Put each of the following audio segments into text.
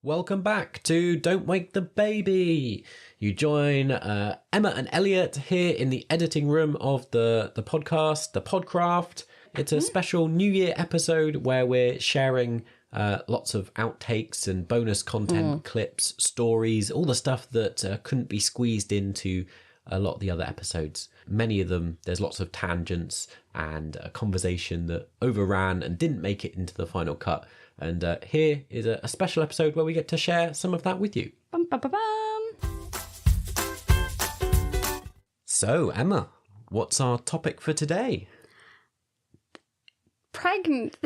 Welcome back to Don't Wake the Baby. You join Emma and Elliot here in the editing room of the podcast, the Podcraft. It's a special New Year episode where we're sharing lots of outtakes and bonus content, clips, stories, all the stuff that couldn't be squeezed into a lot of the other episodes. Many of them, there's lots of tangents and a conversation that overran and didn't make it into the final cut. And here is a special episode where we get to share some of that with you. Bum, bum, bum, bum. So, Emma, what's our topic for today? Pregnant.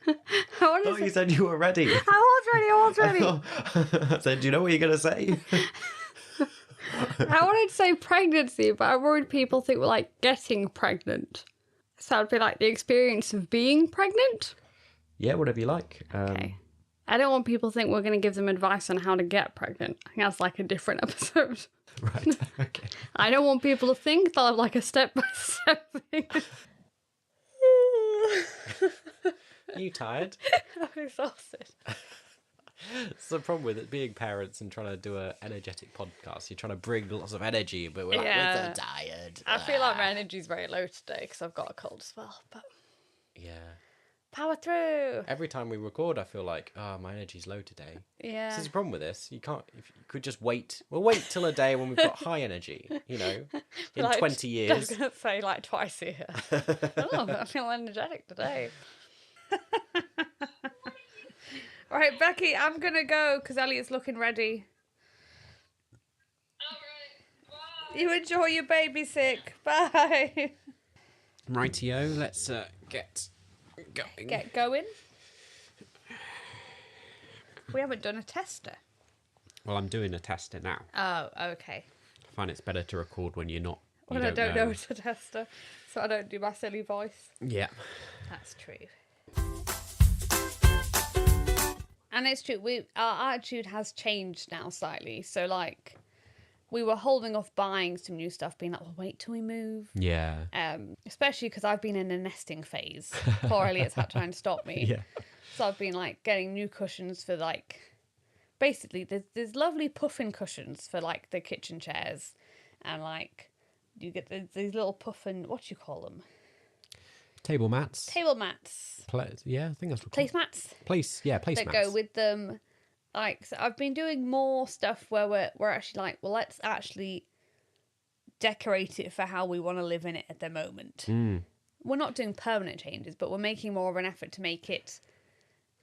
You said you were ready. I was ready. I said, do you know what you're going to say? I wanted to say pregnancy, but I'm worried people think we're like getting pregnant. So it'd be like the experience of being pregnant. Yeah, whatever you like. Okay. I don't want people to think we're going to give them advice on how to get pregnant. I think that's like a different episode. Right, okay. I don't want people to think they'll have like a step-by-step thing. Are you tired? I'm exhausted. It's the problem with it being parents and trying to do an energetic podcast. You're trying to bring lots of energy, but we're like, we're so tired. I feel like my energy's very low today because I've got a cold as well. But yeah. Power through. Every time we record, I feel like, my energy's low today. Yeah. This is the problem with this. You can't, if you could just wait. We'll wait till a day when we've got high energy, in like, 20 years. I was going to say like twice a year. I feel energetic today. Right, Becky, I'm going to go because Elliot's looking ready. All right. You enjoy your baby sick. Bye. Rightio, let's get going. Get going. We haven't done a tester. Well, I'm doing a tester now. Oh, okay. I find it's better to record when you're not. When I don't know it's a tester, so I don't do my silly voice. Yeah. That's true. And it's true, our attitude has changed now slightly. So, like, we were holding off buying some new stuff, being like, well, wait till we move. Yeah. Especially because I've been in a nesting phase. Poor Elliot's had to try and stop me. Yeah. So I've been, like, getting new cushions for, like... Basically, there's lovely puffin cushions for, like, the kitchen chairs. And, like, you get these little puffin... What do you call them? Table mats. Table mats. Yeah, I think that's what Placemats. Placemats. That go with them. Like, so I've been doing more stuff where we're actually like, well, let's actually decorate it for how we want to live in it at the moment. We're not doing permanent changes, but we're making more of an effort to make it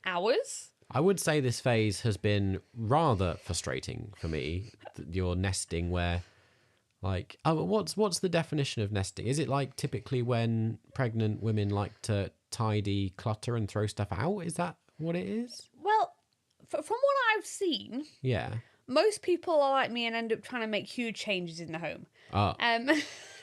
ours. I would say this phase has been rather frustrating for me. Your nesting where... Like, what's the definition of nesting? Is it like typically when pregnant women like to tidy, clutter and throw stuff out? Is that what it is? Well, from what I've seen, yeah, most people are like me and end up trying to make huge changes in the home.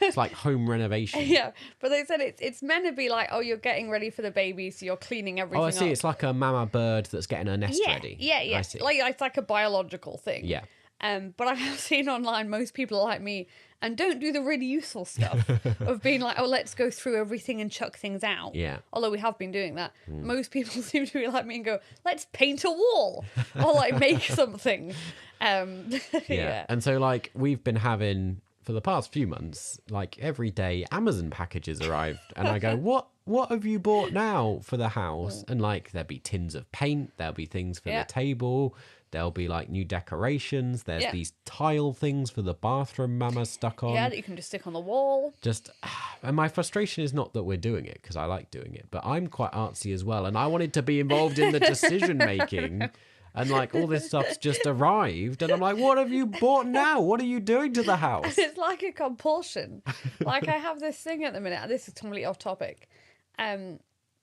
It's like home renovation. Yeah, but they said it's meant to be like, oh, you're getting ready for the baby, so you're cleaning everything up. Oh, I see. It's like a mama bird that's getting her nest ready. Yeah. I see. Like it's like a biological thing. Yeah. But I have seen online most people are like me and don't do the really useful stuff of being like, oh, let's go through everything and chuck things out. Yeah. Although we have been doing that. Most people seem to be like me and go, let's paint a wall or like make something. Yeah. And so like we've been having for the past few months, like every day Amazon packages arrived and I go, what have you bought now for the house? And like there'll be tins of paint, there'll be things for the table. There'll be like new decorations. There's these tile things for the bathroom mama stuck on. Yeah, that you can just stick on the wall. And my frustration is not that we're doing it because I like doing it, but I'm quite artsy as well. And I wanted to be involved in the decision making and like all this stuff's just arrived. And I'm like, what have you bought now? What are you doing to the house? It's like a compulsion. Like I have this thing at the minute. This is completely off topic.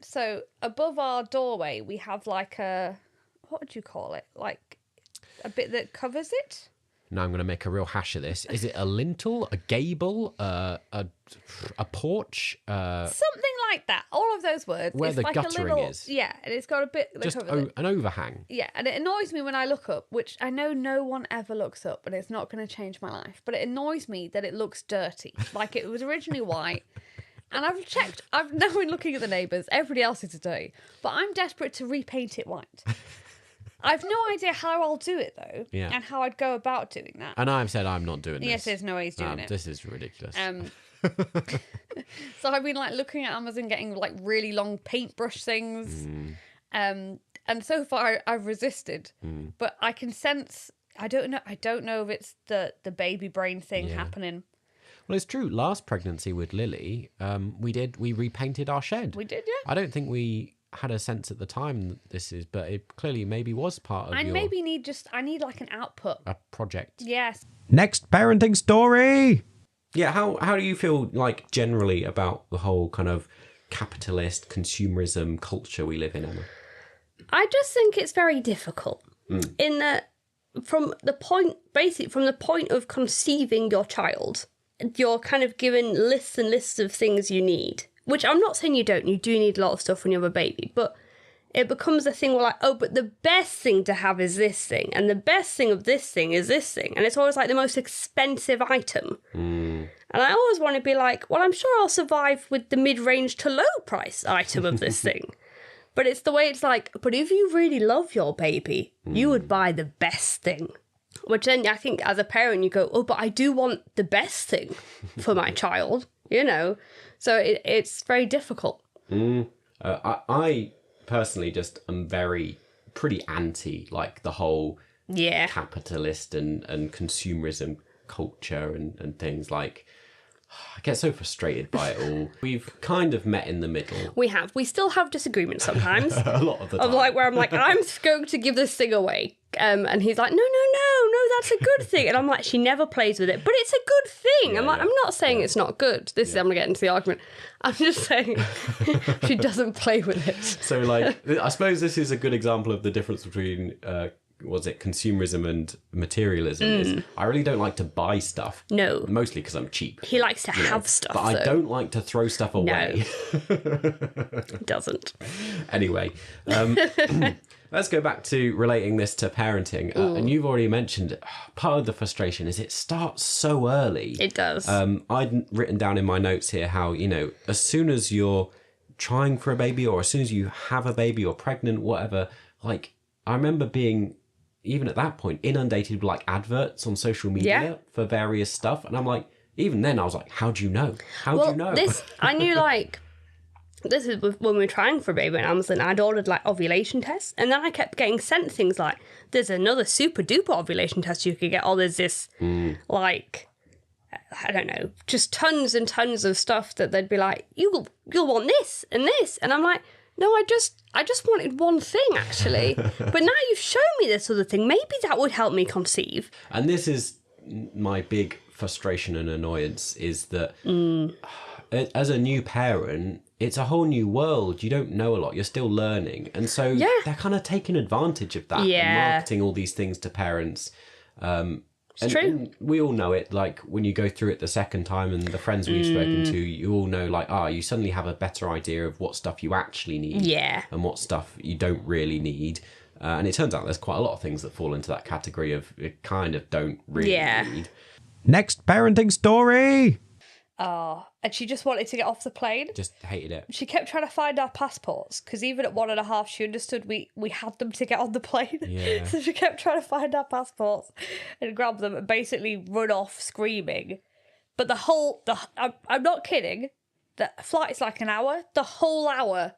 So above our doorway, we have like what would you call it? Like a bit that covers it. Now I'm going to make a real hash of this. Is it a lintel, a gable, a porch? Something like that. All of those words. Where it's the like guttering is. Yeah, and it's got a bit that just covers it. An overhang. Yeah, and it annoys me when I look up, which I know no one ever looks up, and it's not going to change my life. But it annoys me that it looks dirty. Like it was originally white. And I've now been looking at the neighbours, everybody else is dirty, but I'm desperate to repaint it white. I've no idea how I'll do it though, Yeah. and how I'd go about doing that. And I've said I'm not doing this. Yes, there's no way he's doing it. This is ridiculous. So I've been like looking at Amazon, getting like really long paintbrush things, and so far I've resisted. But I can sense. I don't know if it's the baby brain thing happening. Well, it's true. Last pregnancy with Lily, we repainted our shed. We did, yeah. I don't think we had a sense at the time that this is, but it clearly maybe was part of I need like an output. a project. Yes. Next parenting story. Yeah, how do you feel like generally about the whole kind of capitalist consumerism culture we live in, Emma? I just think it's very difficult in that from the point of conceiving your child, you're kind of given lists and lists of things you need, which I'm not saying you don't. You do need a lot of stuff when you have a baby, but it becomes a thing where like, oh, but the best thing to have is this thing, and the best thing of this thing is this thing, and it's always like the most expensive item. And I always want to be like, well, I'm sure I'll survive with the mid-range to low price item of this thing. But it's the way it's like, but if you really love your baby, you would buy the best thing. Which then I think as a parent you go, oh, but I do want the best thing for my child, you know? So it's very difficult. I personally just am pretty anti like the whole capitalist and consumerism culture and things like. I get so frustrated by it all. We've kind of met in the middle. We still have disagreements sometimes. A lot of the time. Of like where I'm like, I'm going to give this thing away. And he's like, no, that's a good thing. And I'm like, she never plays with it, but it's a good thing. I'm like, I'm not saying it's not good. I'm going to get into the argument. I'm just saying she doesn't play with it. So like, I suppose this is a good example of the difference between consumerism and materialism. Is I really don't like to buy stuff. No. Mostly because I'm cheap. He likes to have stuff, but I don't like to throw stuff away. No. Doesn't. Anyway, let's go back to relating this to parenting. And you've already mentioned part of the frustration is it starts so early. It does. I'd written down in my notes here how, as soon as you're trying for a baby or as soon as you have a baby or pregnant, whatever, like I remember being, even at that point, inundated with like adverts on social media for various stuff. And I'm like, even then I was like, how do you know? How do you know? I knew like, this is when we were trying for a baby on Amazon, I'd ordered like ovulation tests. And then I kept getting sent things like, there's another super duper ovulation test you could get. Or there's this like, I don't know, just tons and tons of stuff that they'd be like, you'll want this and this. And I'm like, no, I just wanted one thing, actually. But now you've shown me this other thing. Maybe that would help me conceive. And this is my big frustration and annoyance is that as a new parent, it's a whole new world. You don't know a lot. You're still learning. And so they're kind of taking advantage of that and marketing all these things to parents. It's true. And we all know it, like when you go through it the second time and the friends we've spoken to, you all know like, you suddenly have a better idea of what stuff you actually need and what stuff you don't really need. And it turns out there's quite a lot of things that fall into that category of it kind of don't really need. Next parenting story. Oh, and she just wanted to get off the plane. Just hated it. She kept trying to find our passports because even at 1.5, she understood we had them to get on the plane. Yeah. So she kept trying to find our passports and grab them and basically run off screaming. But I'm not kidding. The flight is like an hour. The whole hour,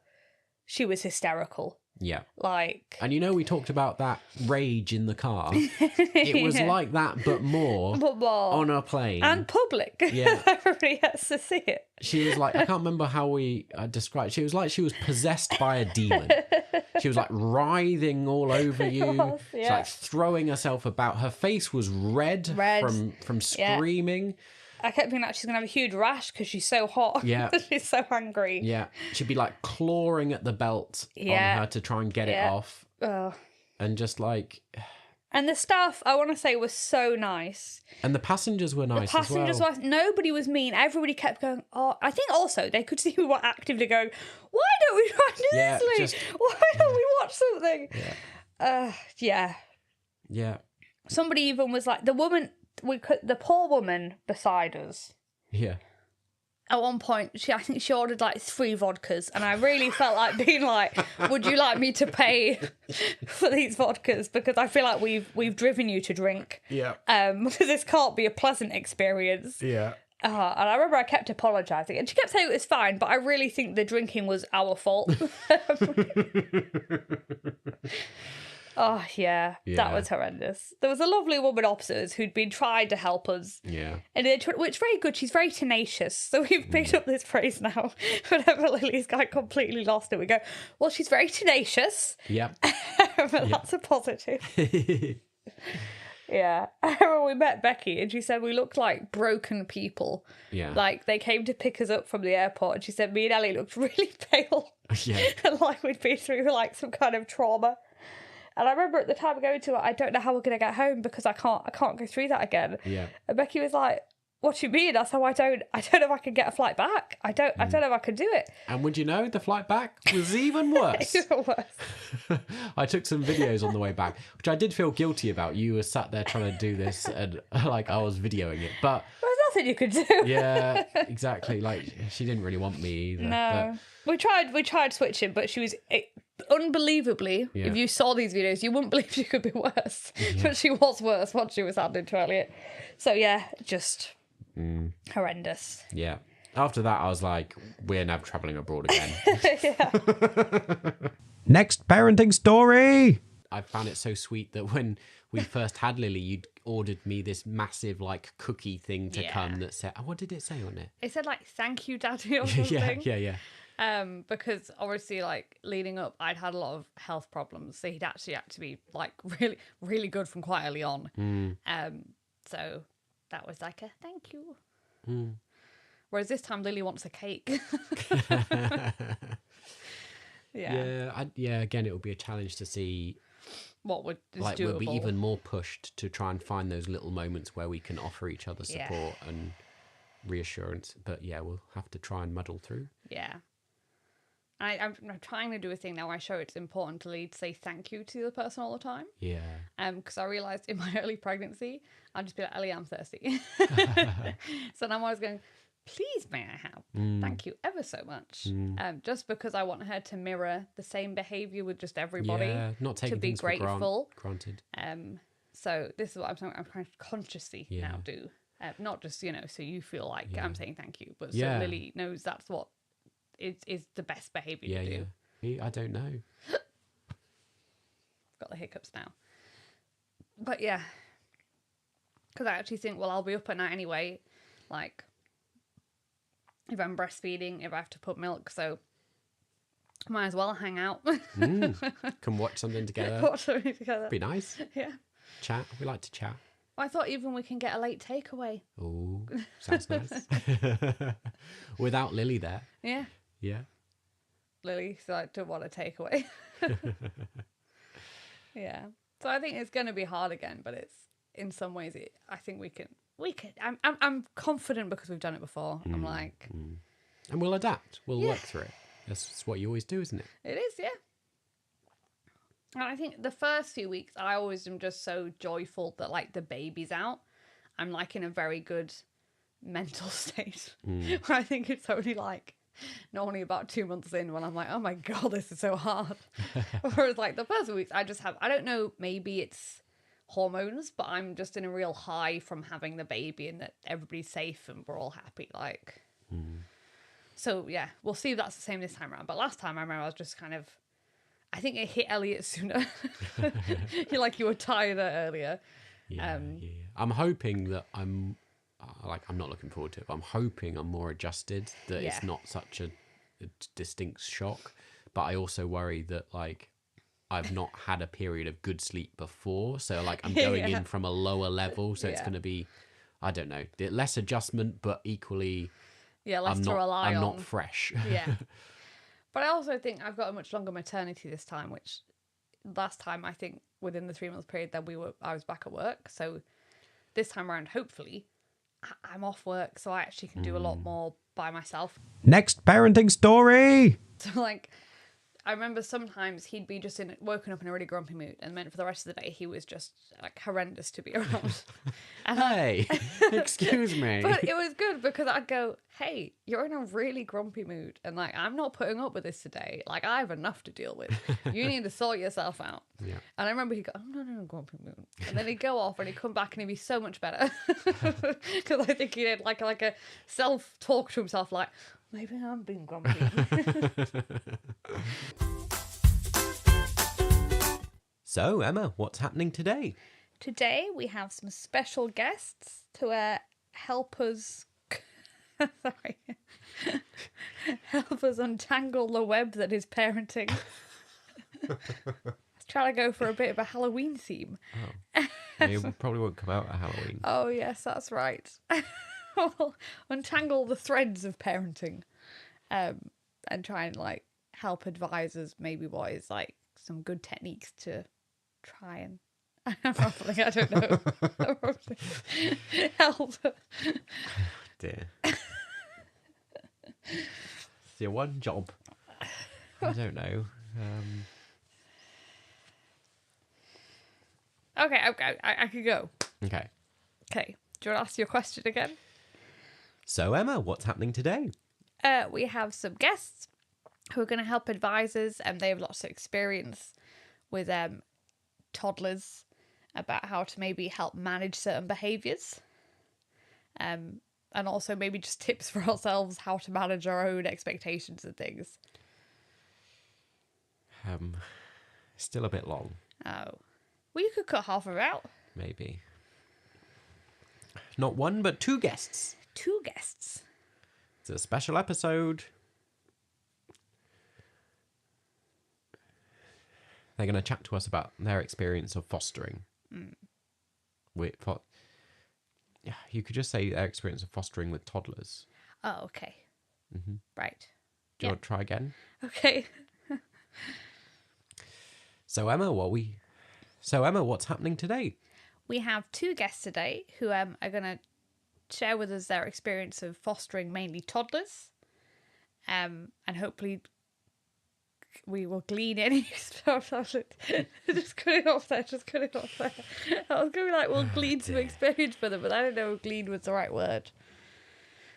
she was hysterical. Yeah. Like... And we talked about that rage in the car. It was like that, but more on a plane. And public. Yeah. Everybody has to see it. She was like, I can't remember how we described it. She was like she was possessed by a demon. She was like writhing all over you. She's like throwing herself about. Her face was red. From screaming. Yeah. I kept being like, she's going to have a huge rash because she's so hot. Yeah. She's so angry. Yeah. She'd be like clawing at the belt on her to try and get it off. And just like... And the staff, I want to say, was so nice. And the passengers were nice as well. Nobody was mean. Everybody kept going, I think also they could see we were actively going, why don't we try Disney? Why don't we watch something? Yeah. Yeah. Somebody even was like, the poor woman beside us. Yeah. at one point, I think she ordered like 3 vodkas, and I really felt like being like, "Would you like me to pay for these vodkas? Because I feel like we've driven you to drink. Yeah. Because this can't be a pleasant experience." Yeah. And I remember I kept apologising, and she kept saying it was fine, but I really think the drinking was our fault. Oh, yeah, that was horrendous. There was a lovely woman opposite us who'd been trying to help us. Yeah. And which is very good. She's very tenacious. So we've picked up this phrase now. Whenever Lily's got completely lost it, we go, well, she's very tenacious. Yep. But that's a positive. Yeah. I remember we met Becky and she said we looked like broken people. Yeah. Like they came to pick us up from the airport and she said me and Ellie looked really pale. Yeah. And like we'd been through like some kind of trauma. And I remember at the time going to it, I don't know how we're going to get home because I can't go through that again. Yeah. And Becky was like, what do you mean? I said, I don't know if I can get a flight back. I don't know if I can do it. And would you know, the flight back was even worse. Even worse. I took some videos on the way back, which I did feel guilty about. You were sat there trying to do this and like I was videoing it. But There's nothing you could do. yeah, exactly. Like she didn't really want me either. No. We tried switching, but she was unbelievably, if you saw these videos, you wouldn't believe she could be worse. Yeah. But she was worse once she was handed to Elliot. So yeah, just horrendous. Yeah. After that, I was like, we're now travelling abroad again. Yeah. Next parenting story. I found it so sweet that when we first had Lily, you'd ordered me this massive like cookie thing to come that said, what did it say on it? It said like, thank you, Daddy, or something. Yeah. Because obviously, like leading up, I'd had a lot of health problems, so he'd actually had to be like really, really good from quite early on. So that was like a thank you. Whereas this time, Lily wants a cake. Yeah. Again, it will be a challenge to see what would is like doable. we'll be even more pushed to try and find those little moments where we can offer each other support and reassurance. But yeah, we'll have to try and muddle through. Yeah. I'm trying to do a thing now where I show it's important to say thank you to the other person all the time. Yeah. Because I realised in my early pregnancy, I'd just be like, Ellie, I'm thirsty. So now I was going, please may I have? Thank you ever so much. Just because I want her to mirror the same behaviour with just everybody. Yeah, not taking to be things grateful. For granted. So this is what I'm trying to consciously now do. Not just, so you feel like I'm saying thank you, but so Lily knows that's what is the best behaviour to do. Yeah, I don't know. Got the hiccups now. But yeah. Because I actually think, well, I'll be up at night anyway. Like, if I'm breastfeeding, if I have to put milk, so might as well hang out. Can watch something together. Watch something together. Be nice. Yeah. Chat. We like to chat. I thought even we can get a late takeaway. Oh, sounds nice. Without Lily there. Yeah. Yeah. Lily, so I don't want a takeaway. Yeah. So I think it's going to be hard again, but it's in some ways. I think we can. I'm confident because we've done it before. I'm like, and we'll adapt. We'll work through it. That's what you always do, isn't it? It is, yeah. And I think the first few weeks, I always am just so joyful that like the baby's out. I'm like in a very good mental state. Where I think it's only like normally about 2 months in when I'm like, oh my God, this is so hard. Whereas like the first weeks, I don't know, maybe it's hormones, but I'm just in a real high from having the baby and that everybody's safe and we're all happy. Like, so yeah, we'll see if that's the same this time around. But last time I remember I was just kind of, I think it hit Elliot sooner. You were tired earlier. Yeah. I'm hoping that I'm not looking forward to it, but I'm hoping I'm more adjusted, that it's not such a distinct shock. But I also worry that like I've not had a period of good sleep before, so like I'm going in from a lower level, so it's going to be, I don't know, less adjustment, but equally, less to rely on. I'm not fresh. Yeah. But I also think I've got a much longer maternity this time, which last time I think within the 3 month period that I was back at work. So this time around, hopefully, I'm off work, so I actually can do a lot more by myself. Next parenting story. So like, I remember sometimes he'd be just woken up in a really grumpy mood, and then for the rest of the day he was just like horrendous to be around. And Hey, excuse me. But it was good because I'd go, hey, you're in a really grumpy mood, and like I'm not putting up with this today. Like I have enough to deal with. You need to sort yourself out. Yeah. And I remember he'd go, I'm not in a grumpy mood, and then he'd go off and he'd come back and he'd be so much better because I think he did like a self-talk to himself, like maybe I'm being grumpy. So, Emma, what's happening today? Today we have some special guests to help us sorry. Help us untangle the web that is parenting. Let's try to go for a bit of a Halloween theme. Oh. You probably won't come out at Halloween. Oh yes, that's right. We'll untangle the threads of parenting. And try and like help advise us maybe what is like some good techniques to try and ruffling, I don't know. Help. Dear. It's your one job. I don't know. Okay, I could go. Okay. Okay, do you want to ask your question again? So, Emma, what's happening today? We have some guests who are going to help advise us, and they have lots of experience with toddlers about how to maybe help manage certain behaviours. And also maybe just tips for ourselves how to manage our own expectations and things. Still a bit long. Oh. Well, you could cut half of it out. Maybe. Not one, but two guests. 2 guests. It's a special episode. They're going to chat to us about their experience of fostering. Yeah, you could just say their experience of fostering with toddlers. Oh, okay. Mm-hmm. Right. Do you want to try again? Okay. So Emma, what's happening today? We have 2 guests today who are going to share with us their experience of fostering mainly toddlers. And hopefully we will glean any... Just cut it off there. I was going to be like, we'll glean some experience for them, but I don't know if glean was the right word.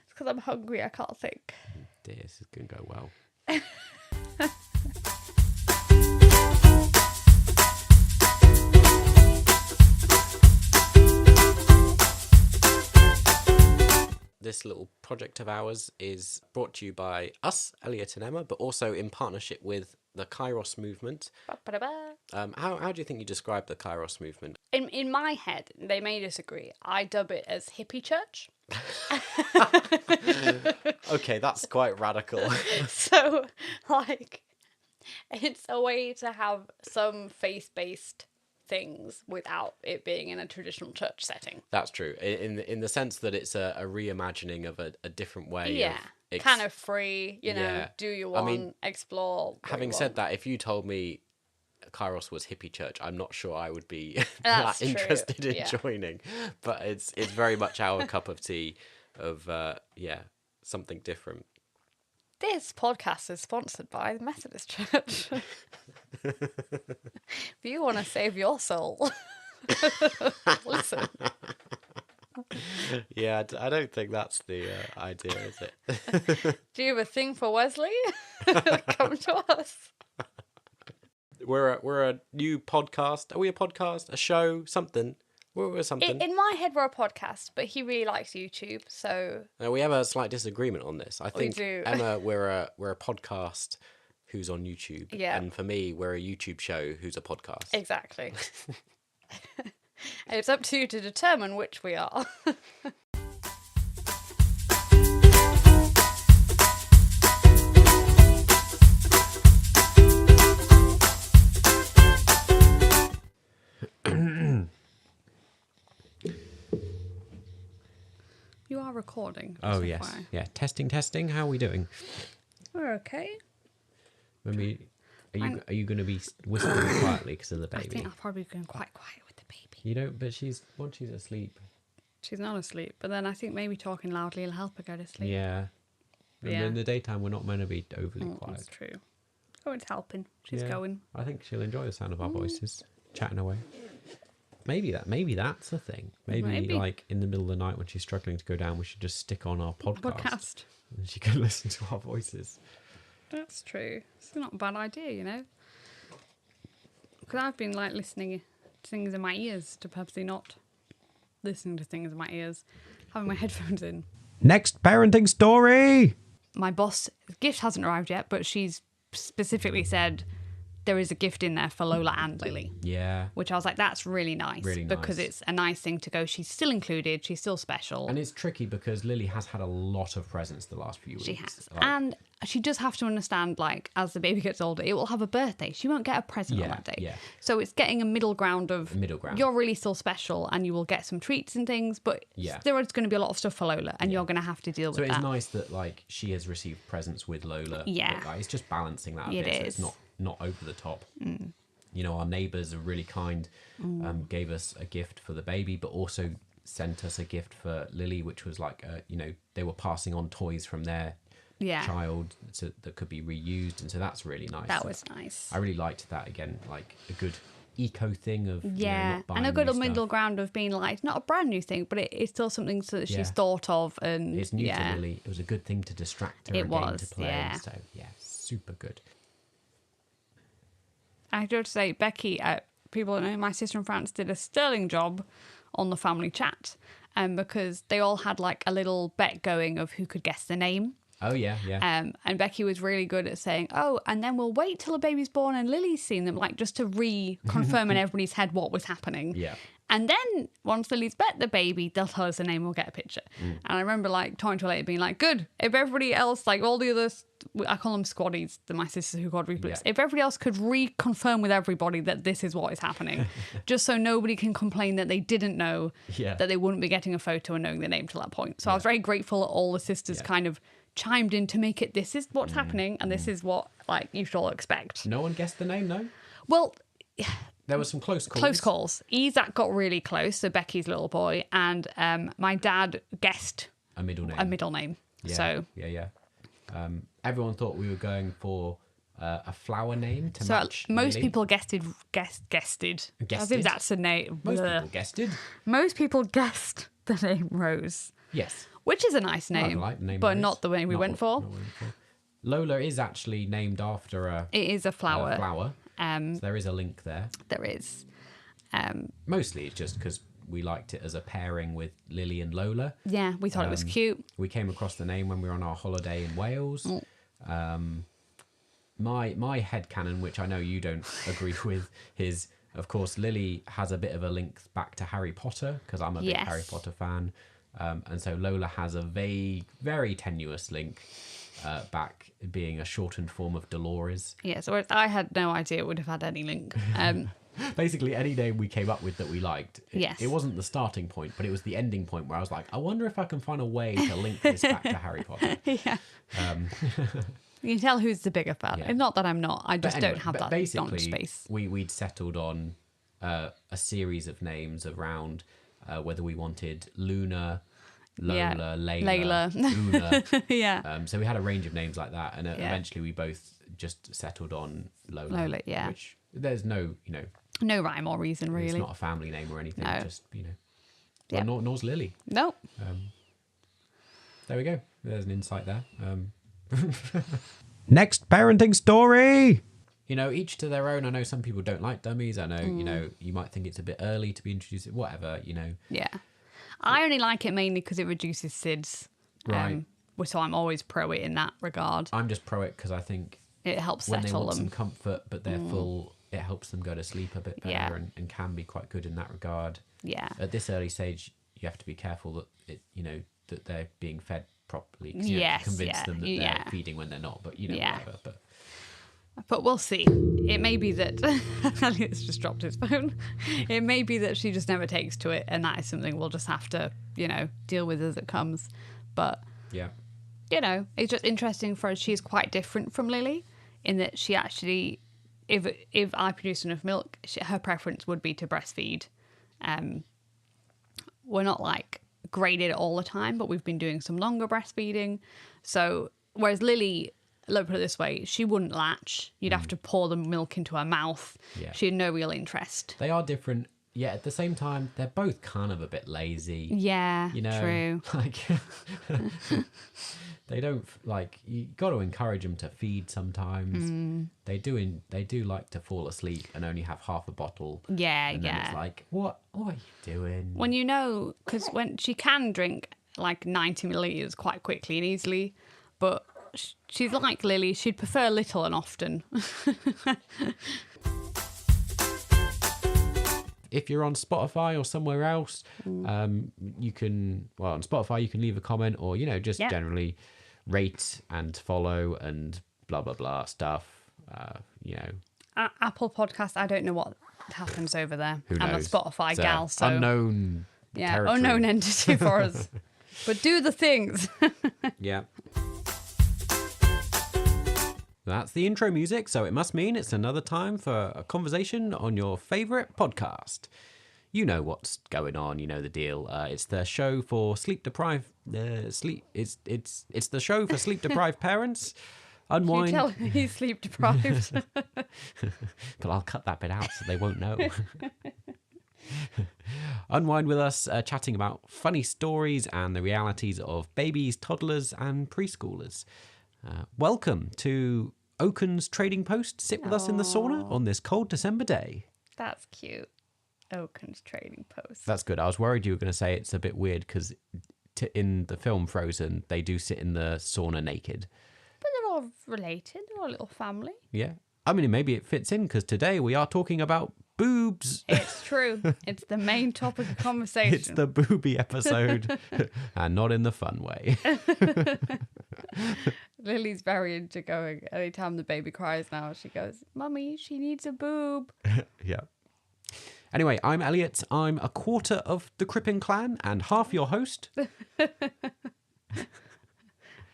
It's because I'm hungry, I can't think. Dear, this is going to go well. This little project of ours is brought to you by us, Elliot and Emma, but also in partnership with the Kairos movement. How do you think you describe the Kairos movement? In my head, they may disagree. I dub it as hippie church. Okay, that's quite radical. So, like, it's a way to have some faith-based things without it being in a traditional church setting. That's true. In the sense that it's a reimagining of a different way. Yeah, kind of free, do you want, explore. Having said that, if you told me Kairos was hippie church, I'm not sure I would be that interested in joining. But it's very much our cup of tea of, something different. This podcast is sponsored by the Methodist Church. If you want to save your soul, listen. Yeah, I don't think that's the idea, is it? Do you have a thing for Wesley? Come to us. We're a new podcast. Are we a podcast? A show? Something? We're something. In my head, we're a podcast, but he really likes YouTube, so... We have a slight disagreement on this. I think, we do. Emma, we're a podcast who's on YouTube. Yeah. And for me, we're a YouTube show who's a podcast. Exactly. It's up to you to determine which we are. You are recording. Oh, yes. Yeah. Testing. How are we doing? We're okay. Are you going to be whispering quietly because of the baby? I think I'm probably going quite quiet with the baby. You don't, but once she's asleep. She's not asleep, but then I think maybe talking loudly will help her go to sleep. Yeah. Yeah. In the daytime, we're not meant to be overly quiet. That's true. Oh, it's helping. She's Yeah. going. I think she'll enjoy the sound of our voices chatting away. Maybe that's a thing. Maybe like in the middle of the night when she's struggling to go down, we should just stick on our podcast. And she can listen to our voices. That's true. It's not a bad idea, you know. Because I've been like listening to things in my ears to purposely not listening to things in my ears, having my headphones in. Next parenting story. My boss, gift hasn't arrived yet, but she's specifically said there is a gift in there for Lola and Lily. Yeah. Which I was like, that's really nice. Because it's a nice thing to go, she's still included, she's still special. And it's tricky because Lily has had a lot of presents the last few weeks. She has. Like, and she does have to understand, like, as the baby gets older, it will have a birthday. She won't get a present on that day. Yeah. So it's getting a middle ground of, ground. You're really still special and you will get some treats and things, but there is going to be a lot of stuff for Lola and you're going to have to deal with that. So it's nice that, like, she has received presents with Lola. Yeah. But, like, it's just balancing that a It bit. is. So it's not over the top. You know, our neighbours are really kind, gave us a gift for the baby, but also sent us a gift for Lily, which was like, they were passing on toys from their child that could be reused. And so that's really nice. That was nice. I really liked that, again, like a good eco thing of not buying and a good new middle stuff. ground of being like, it's not a brand new thing, but it's still something so that she's thought of. And it's new to Lily. It was a good thing to distract her It again was, to play. yeah. So super good. I have to say, Becky, people don't know, my sister in France did a sterling job on the family chat because they all had like a little bet going of who could guess the name. Oh, yeah. And Becky was really good at saying, oh, and then we'll wait till the baby's born and Lily's seen them, like just to reconfirm in everybody's head what was happening. Yeah. And then once Lily's bet the baby, they'll tell us the name, we'll get a picture. And I remember like talking to her later being like, good, if everybody else, like all the others, I call them squaddies, my sisters who got replays. If everybody else could reconfirm with everybody that this is what is happening, just so nobody can complain that they didn't know, that they wouldn't be getting a photo and knowing the name till that point. So I was very grateful that all the sisters kind of chimed in to make it, this is what's happening and this is what like you should all expect. No one guessed the name, no? Well, there were some close calls. Close calls. Isaac got really close, so Becky's little boy, and my dad guessed a middle name. Yeah. So everyone thought we were going for a flower name to match. Most Lily. people guested. As if that's a name. Most people guessed. Most people guessed the name Rose. Yes. Which is a nice name, like the name but Rose. not the name we went for. Lola is actually named after It is a flower. So there is a link there. There is. Mostly it's just because we liked it as a pairing with Lily and Lola. Yeah, we thought it was cute. We came across the name when we were on our holiday in Wales. My headcanon, which I know you don't agree with, is, of course, Lily has a bit of a link back to Harry Potter, because I'm a big Harry Potter fan. And so Lola has a vague, very tenuous link back, being a shortened form of Dolores. Yeah, so I had no idea it would have had any link. Basically, any name we came up with that we liked, it wasn't the starting point, but it was the ending point where I was like, I wonder if I can find a way to link this back to Harry Potter. Yeah. You can tell who's the bigger fan. Yeah. Not that I'm not. I just Anyway, don't have that basically, knowledge space. We'd settled on a series of names around whether we wanted Luna, Lola, Layla, Una. Yeah. So we had a range of names like that, and eventually we both just settled on Lola. Lola, yeah. Which there's no, No rhyme or reason, really. it's not a family name or anything. No. Just, Yeah. well, nor's Lily. Nope. There we go. There's an insight there. Next parenting story. Each to their own. I know some people don't like dummies. I know, you might think it's a bit early to be introduced. Whatever, Yeah. I only like it mainly because it reduces SIDS. Right. So I'm always pro it in that regard. I'm just pro it because I think It helps when they settle want them. some comfort, but they're full, it helps them go to sleep a bit better and can be quite good in that regard. Yeah. At this early stage, you have to be careful that that they're being fed properly. 'Cause, Yes, convince yeah, them that yeah. they're feeding when they're not. But Yeah. whatever. But we'll see. It may be that Elliot's just dropped his phone. It may be that she just never takes to it, and that is something we'll just have to, deal with as it comes. But Yeah. It's just interesting for her. She's quite different from Lily in that she actually, if I produce enough milk, her preference would be to breastfeed. We're not like graded all the time, but we've been doing some longer breastfeeding. So whereas Lily, Let's put it this way, she wouldn't latch. You'd have to pour the milk into her mouth. Yeah. She had no real interest. They are different. Yeah, at the same time, they're both kind of a bit lazy. Yeah, You know, true. like they don't like. You got to encourage them to feed sometimes. They do like to fall asleep and only have half a bottle. Yeah, and then yeah. It's like, what are you doing? When you know, because when she can drink like 90 millilitres quite quickly and easily, but she's like Lily, she'd prefer little and often. If you're on Spotify or somewhere else, you can, well, on Spotify, you can leave a comment or, just generally rate and follow and blah, blah, blah stuff, Apple Podcast, I don't know what happens over there. Who I'm a knows? Spotify It's gal, so unknown territory. unknown entity for us. But do the things. Yeah. That's the intro music, so it must mean it's another time for a conversation on your favourite podcast. You know what's going on, you know the deal. It's the show for sleep deprived It's the show for sleep deprived parents. Unwind. You tell him he's sleep deprived. But I'll cut that bit out so they won't know. Unwind with us, chatting about funny stories and the realities of babies, toddlers, and preschoolers. Welcome to Oaken's Trading Post. Sit with us in the sauna on this cold December day. That's cute. Oaken's Trading Post. That's good. I was worried you were going to say it's a bit weird because in the film Frozen, they do sit in the sauna naked. But they're all related. They're all a little family. Yeah. I mean, maybe it fits in because today we are talking about boobs. It's true. It's the main topic of conversation. It's the booby episode, and not in the fun way. Lily's very into going. Anytime the baby cries now, she goes, "Mummy, she needs a boob." Yeah. Anyway, I'm Elliot. I'm a quarter of the Crippen clan and half your host.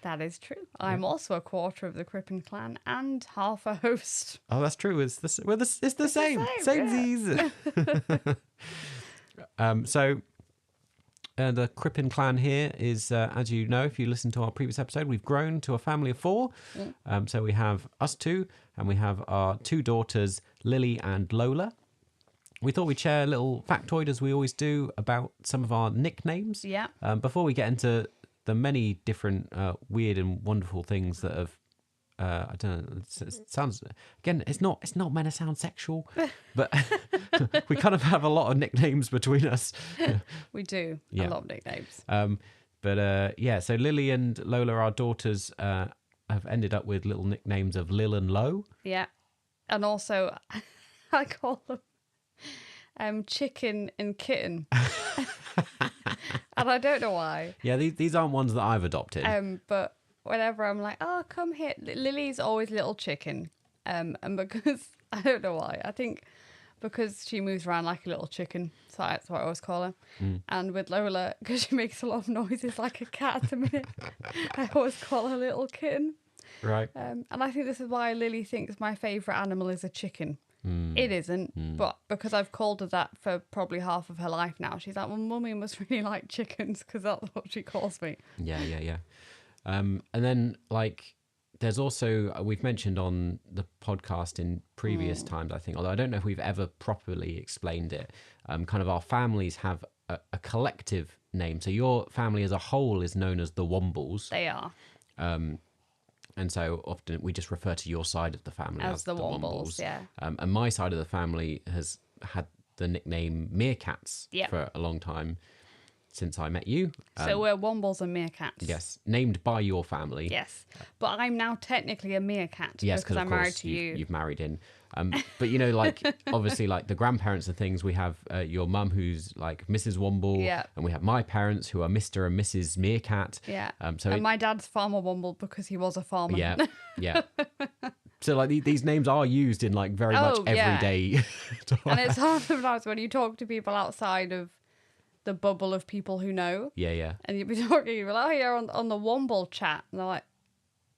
That is true. I'm also a quarter of the Crippen clan and half a host. Oh, that's true. It's the same. Samesies. The Crippen clan here is, as you know, if you listen to our previous episode, we've grown to a family of 4. So we have us 2, and we have our 2 daughters, Lily and Lola. We thought we'd share a little factoid, as we always do, about some of our nicknames. Yeah. Before we get into the many different weird and wonderful things that have, I don't know, it sounds, again, it's not meant to sound sexual, but we kind of have a lot of nicknames between us. We do. Yeah. A lot of nicknames. So Lily and Lola, our daughters, have ended up with little nicknames of Lil and Lo. Yeah. And also, I call them Chicken and Kitten. And I don't know why. Yeah, these aren't ones that I've adopted. But whenever I'm like, oh, come here, Lily's always Little Chicken. And because, I don't know why, I think because she moves around like a little chicken. So that's what I always call her. And with Lola, because she makes a lot of noises like a cat at the minute, I always call her Little Kitten. Right. And I think this is why Lily thinks my favourite animal is a chicken. It isn't, but because I've called her that for probably half of her life now, she's like, well, Mummy must really like chickens because that's what she calls me. Yeah. And then, like, there's also, we've mentioned on the podcast in previous times, I think, although I don't know if we've ever properly explained it, kind of our families have a collective name. So your family as a whole is known as the Wombles. They are. And so often we just refer to your side of the family as the Wombles, yeah. And my side of the family has had the nickname Meerkats for a long time since I met you. So we're Wombles and Meerkats. Yes, named by your family. Yes, but I'm now technically a Meerkat because I'm married to you. You've married in. But, you know, like, obviously, like, the grandparents and things, we have your mum who's, like, Mrs. Womble, and we have my parents who are Mr. and Mrs. Meerkat. Yeah, and my dad's Farmer Womble because he was a farmer. Yeah. So, like, these names are used in, like, very much every day. And it's hard sometimes when you talk to people outside of the bubble of people who know. Yeah. And you'd be talking, you'd be like, oh, you're on the Womble chat. And they're like,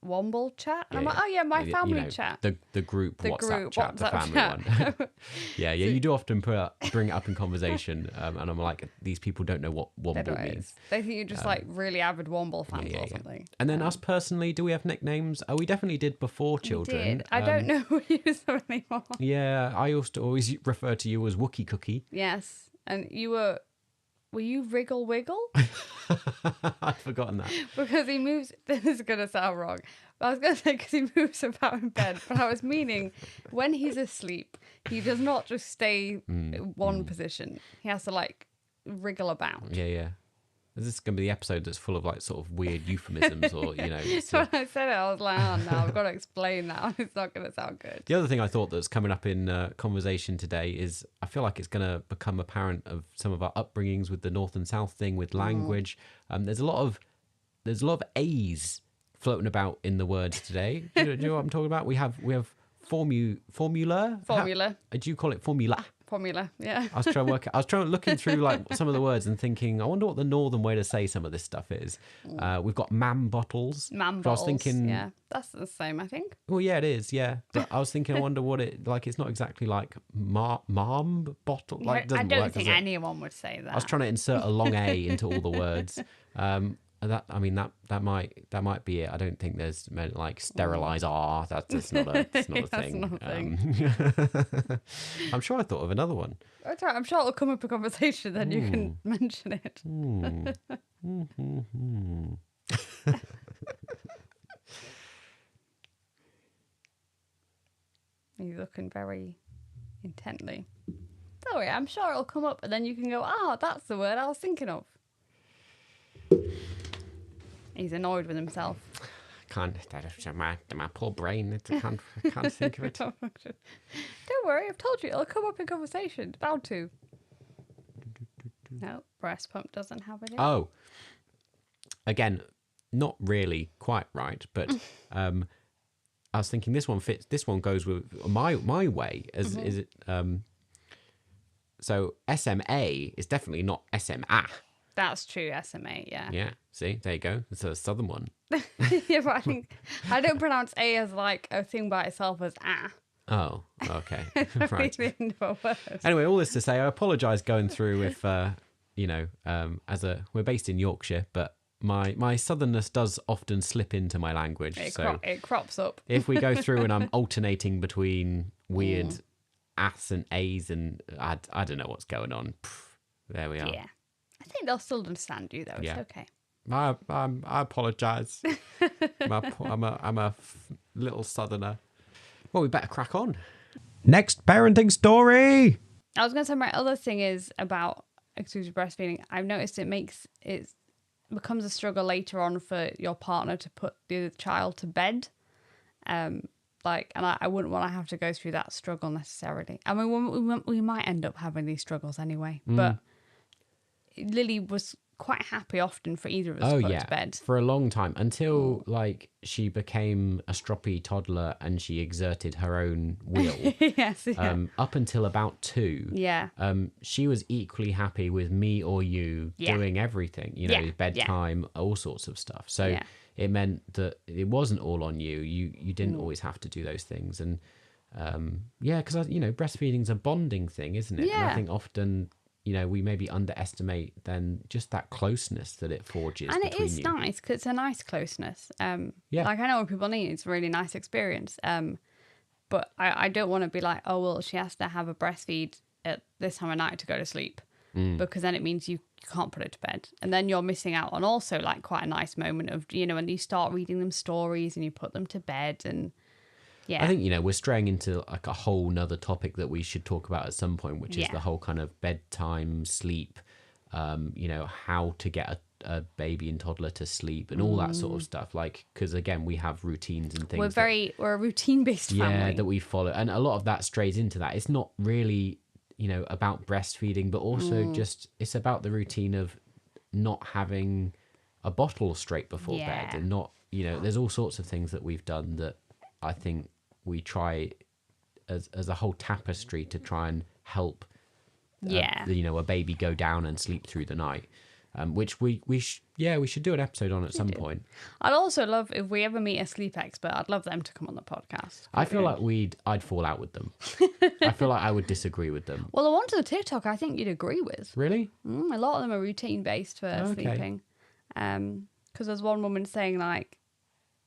Womble chat. And I'm like, oh yeah, my family chat. The group WhatsApp chat, the family one. yeah, you do often bring it up in conversation, and I'm like, these people don't know what Womble means. They think you're just like really avid Womble fans or something. And then us personally, do we have nicknames? Oh, we definitely did before children. We did. I don't know who use them anymore. Yeah, I used to always refer to you as Wookie Cookie. Yes, and you were you Wriggle Wiggle? I'd forgotten that. Because he moves, this is going to sound wrong, but I was going to say because he moves about in bed, but I was meaning when he's asleep, he does not just stay in one position. He has to like wriggle about. Yeah. Is this going to be the episode that's full of like sort of weird euphemisms or, you know? When I said it, I was like, oh no, I've got to explain that. It's not going to sound good. The other thing I thought that's coming up in conversation today is I feel like it's going to become apparent of some of our upbringings with the North and South thing, with language. There's a lot of A's floating about in the words today. Do you know what I'm talking about? We have formula. Formula. Do you call it formula? Formula, yeah. I was trying looking through like some of the words and thinking, I wonder what the northern way to say some of this stuff is. We've got mam bottles. Mam bottles. I was thinking, yeah, that's the same, I think. Well, yeah, it is, yeah. But I was thinking, I wonder what it like. It's not exactly like mom bottle. Like, I don't think anyone would say that. I was trying to insert a long A into all the words. That might be it. I don't think there's like sterilize R. That's not a thing. Not a thing. I'm sure I thought of another one. That's right. I'm sure it'll come up in conversation. Then you can mention it. You're looking very intently. Don't worry, I'm sure it'll come up, and then you can go, "Oh, that's the word I was thinking of." He's annoyed with himself. My poor brain. I can't think of it. Don't worry, I've told you it'll come up in conversation. It's bound to. No, breast pump doesn't have it. Oh, again, not really quite right, but I was thinking this one fits. This one goes with my way. Is it? So SMA is definitely not SMA. That's true, SMA, yeah. Yeah, see, there you go. It's a southern one. Yeah, but I think I don't pronounce A as like a thing by itself as ah. Oh, okay. Right. Right. Anyway, all this to say, I apologise going through if, we're based in Yorkshire, but my southernness does often slip into my language. It crops up. If we go through and I'm alternating between weird a's and a's and I don't know what's going on. There we are. Yeah. I think they'll still understand you, though. It's okay. I apologise. I'm a little southerner. Well, we better crack on. Next parenting story. I was going to say my other thing is about exclusive breastfeeding. I've noticed it becomes a struggle later on for your partner to put the child to bed. And I wouldn't want to have to go through that struggle necessarily. I mean, we might end up having these struggles anyway, but Lily was quite happy often for either of us to put to bed. For a long time, until like she became a stroppy toddler and she exerted her own will. Yes. Yeah. Up until about 2. Yeah. She was equally happy with me or you doing everything, bedtime, all sorts of stuff. So it meant that it wasn't all on you. You didn't always have to do those things. And because breastfeeding's a bonding thing, isn't it? Yeah. And I think often we maybe underestimate then just that closeness that it forges and between you. And it is nice because it's a nice closeness. Like I know what people need. It's a really nice experience. But I don't want to be like, oh, well, she has to have a breastfeed at this time of night to go to sleep. Because then it means you can't put it to bed. And then you're missing out on also like quite a nice moment of, when you start reading them stories and you put them to bed and... Yeah. I think, we're straying into like a whole nother topic that we should talk about at some point, which is the whole kind of bedtime, sleep, how to get a baby and toddler to sleep and all that sort of stuff. Like, because again, we have routines and things. We're a routine-based family. Yeah, that we follow. And a lot of that strays into that. It's not really, about breastfeeding, but also just, it's about the routine of not having a bottle straight before bed and not, there's all sorts of things that we've done that I think we try as a whole tapestry to try and help a baby go down and sleep through the night. which we should do an episode on at some point. I'd also love if we ever meet a sleep expert. I'd love them to come on the podcast. I feel like I'd fall out with them. I feel like I would disagree with them. Well, the one to the TikTok I think you'd agree with. Really? A lot of them are routine based for sleeping. Because there's one woman saying like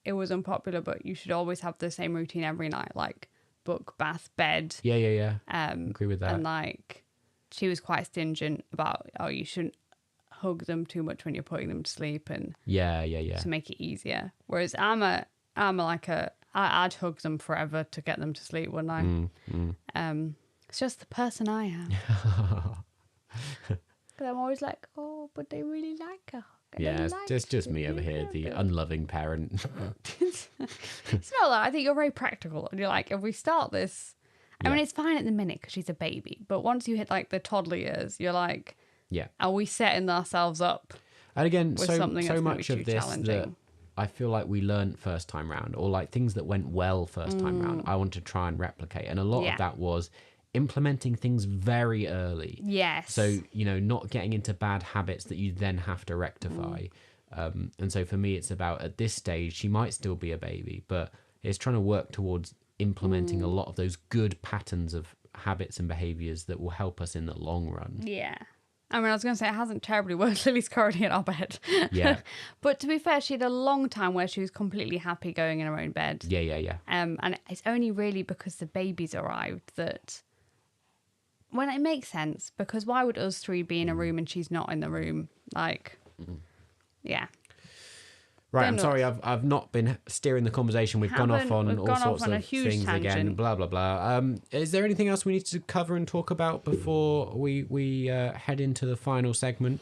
it was unpopular, but you should always have the same routine every night, like book, bath, bed. Yeah. Agree with that. And like she was quite stingent about you shouldn't hug them too much when you're putting them to sleep, and yeah to make it easier. Whereas I'm like I'd hug them forever to get them to sleep, wouldn't I? It's just the person I am. Because I'm always like, oh, but they really like a hug. Yeah, it's just me over here, the unloving parent. It's not that. I think you're very practical, and you're like, if we start this, I mean, it's fine at the minute because she's a baby, but once you hit like the toddler years, you're like, are we setting ourselves up? And again, with so something that's much of this that I feel like we learned first time round, or like things that went well first time round, I want to try and replicate, and a lot of that was implementing things very early. Yes. So, not getting into bad habits that you then have to rectify. And so for me, it's about at this stage, she might still be a baby, but it's trying to work towards implementing a lot of those good patterns of habits and behaviors that will help us in the long run. Yeah. I mean, I was going to say it hasn't terribly worked. Lily's currently in our bed. Yeah. But to be fair, she had a long time where she was completely happy going in her own bed. Yeah. And it's only really because the babies arrived that... When it makes sense, because why would us three be in a room and she's not in the room? Like, yeah. Right, I'm sorry, I've not been steering the conversation. We've gone off on all sorts of things again, blah, blah, blah. Is there anything else we need to cover and talk about before we head into the final segment?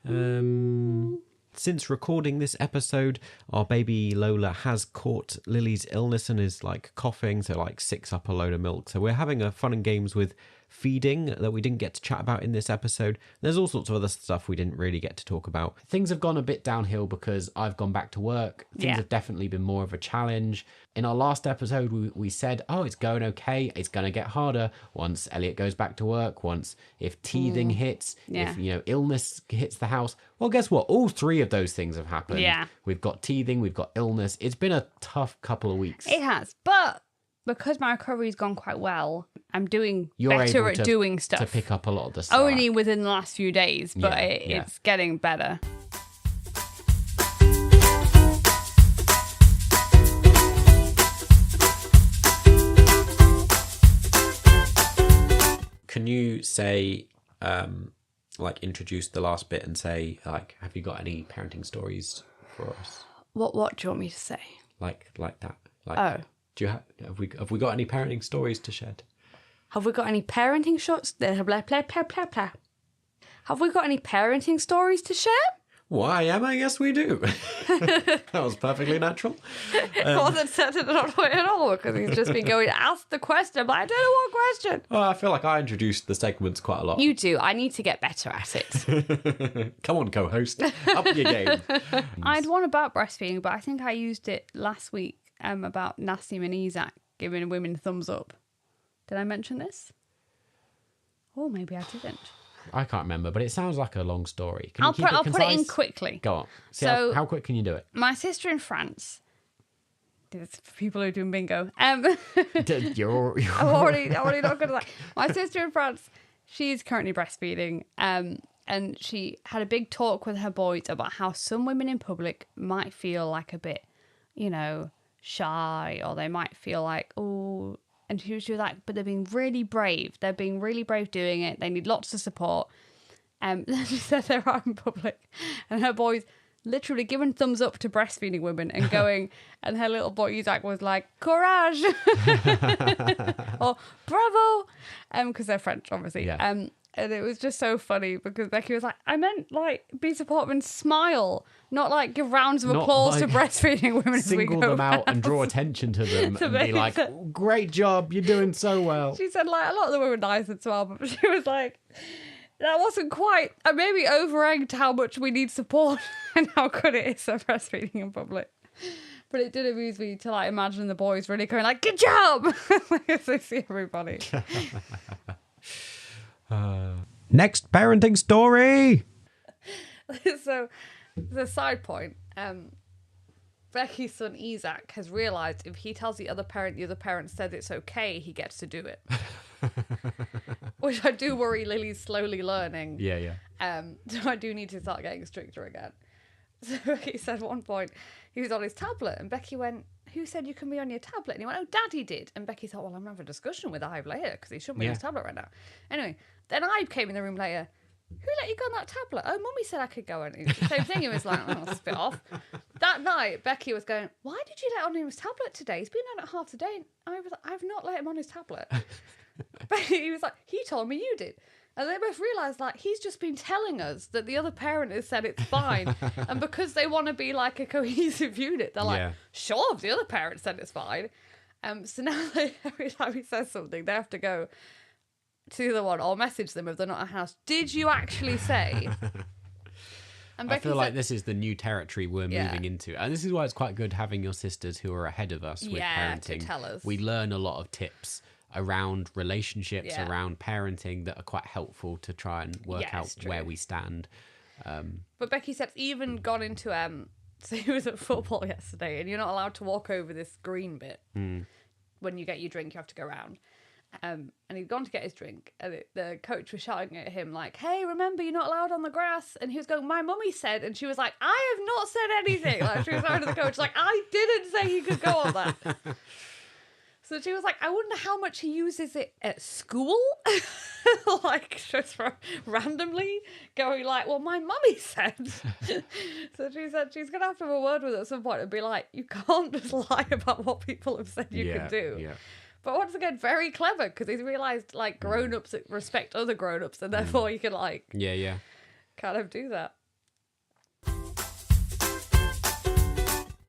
Since recording this episode, our baby Lola has caught Lily's illness and is like coughing, so like sicks up a load of milk. So we're having a fun and games with feeding that we didn't get to chat about in this episode. There's all sorts of other stuff we didn't really get to talk about. Things have gone a bit downhill because I've gone back to work. Things have definitely been more of a challenge. In our last episode, we said, it's going okay. It's going to get harder once Elliot goes back to work, if teething hits, if, illness hits the house. Well, guess what? All three of those things have happened. Yeah. We've got teething, we've got illness. It's been a tough couple of weeks. It has, but because my recovery's gone quite well, I'm doing You're better able at to, doing stuff. To pick up a lot of the stuff. Only within the last few days, but it's getting better. Can you say, introduce the last bit and say, have you got any parenting stories for us? What do you want me to say? Like that. Do you have we got any parenting stories to shed? Have we got any parenting shots? Have we got any parenting stories to share? Why, Emma? Yes, we do. That was perfectly natural. It wasn't set it that way at all because he's just been going, ask the question, but I don't know what question. Oh, I feel like I introduced the segments quite a lot. You do. I need to get better at it. Come on, co-host. Up your game. I had one about breastfeeding, but I think I used it last week about Nassim and Isaac giving women thumbs up. Did I mention this? Oh, maybe I didn't. I can't remember, but it sounds like a long story. I'll put it in quickly. Go on. So, how quick can you do it? My sister in France. This for people who are doing bingo. You're I'm already not good at that. My sister in France, she's currently breastfeeding. And she had a big talk with her boys about how some women in public might feel like a bit, shy, or they might feel like, oh. And she was like, but they're being really brave. They're being really brave doing it. They need lots of support. She said they're out in public. And her boys literally giving thumbs up to breastfeeding women and going, and her little boy Isaac was like, courage. Or bravo. Because they're French, obviously. Yeah. And it was just so funny because Becky was like, I meant be supportive and smile, not give rounds of applause to breastfeeding women as we go single them out past. And draw attention to them and be like, that. great job, you're doing so well. She said a lot of them were nice as well, but she was like, that wasn't quite, I maybe over-egged how much we need support and how good it is for breastfeeding in public. But it did amuse me to imagine the boys really going good job as they see everybody. Next parenting story. So, the side point, Becky's son Isaac has realised if he tells the other parent said it's okay, he gets to do it. Which I do worry Lily's slowly learning. Yeah. So I do need to start getting stricter again. So Becky said at one point he was on his tablet, and Becky went, "Who said you can be on your tablet?" And he went, "Oh, Daddy did." And Becky thought, "Well, I'm having a discussion with Ive later because he shouldn't be on his tablet right now." Anyway, then Ive came in the room later. "Who let you go on that tablet?" "Oh, Mummy said I could go on it." Same thing. He was like, "Oh, spit off." That night, Becky was going, "Why did you let on his tablet today? He's been on it half the day." And I was like, "I've not let him on his tablet." But he was like, "He told me you did." And they both realised, like, he's just been telling us that the other parent has said it's fine. And because they want to be, like, a cohesive unit, they're like, sure, if the other parent said it's fine. So now every time he says something, they have to go to the other one or message them if they're not at house. "Did you actually say?" And I feel like this is the new territory we're moving into. And this is why it's quite good having your sisters who are ahead of us with parenting. To tell us. We learn a lot of tips around relationships, around parenting that are quite helpful to try and work out where we stand. But Becky said even gone into so he was at football yesterday, and you're not allowed to walk over this green bit. When you get your drink, you have to go around. And he'd gone to get his drink, and the coach was shouting at him like, "Hey, remember, you're not allowed on the grass." And he was going, "My mummy said," and she was like, "I have not said anything." Like, she was going to the coach like, "I didn't say you could go on that." So she was like, "I wonder how much he uses it at school." Like, just randomly going like, "Well, my mummy said." So she said she's going to have to have a word with it at some point and be like, "You can't just lie about what people have said you can do." Yeah. But once again, very clever, because he's realised, like, grown-ups respect other grown-ups, and therefore you can, like... kind of do that.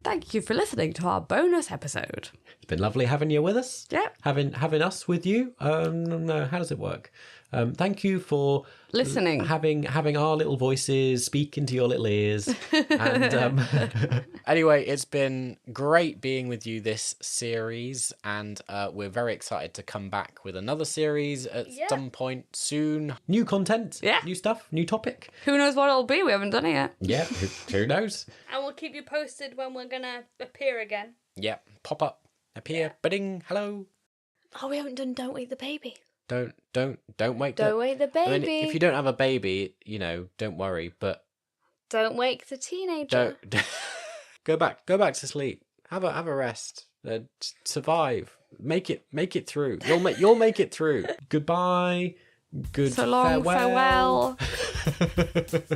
Thank you for listening to our bonus episode. It's been lovely having you with us. Yeah. Having us with you. No, how does it work? Thank you for listening, having our little voices speak into your little ears. And anyway, it's been great being with you this series, and we're very excited to come back with another series at some point soon. New content, new stuff, new topic. Who knows what it'll be? We haven't done it yet. Yeah, who knows? And we'll keep you posted when we're gonna appear again. Yeah, pop up, appear, bidding, hello. Oh, we haven't done Don't Wake the Baby. Don't wake Don't wake the baby. I mean, if you don't have a baby, don't worry, but don't wake the teenager. Don't go back to sleep. Have a rest. Survive. Make it through. You'll make it through. Goodbye. Good so long, farewell.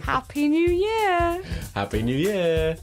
Happy New Year. Happy New Year.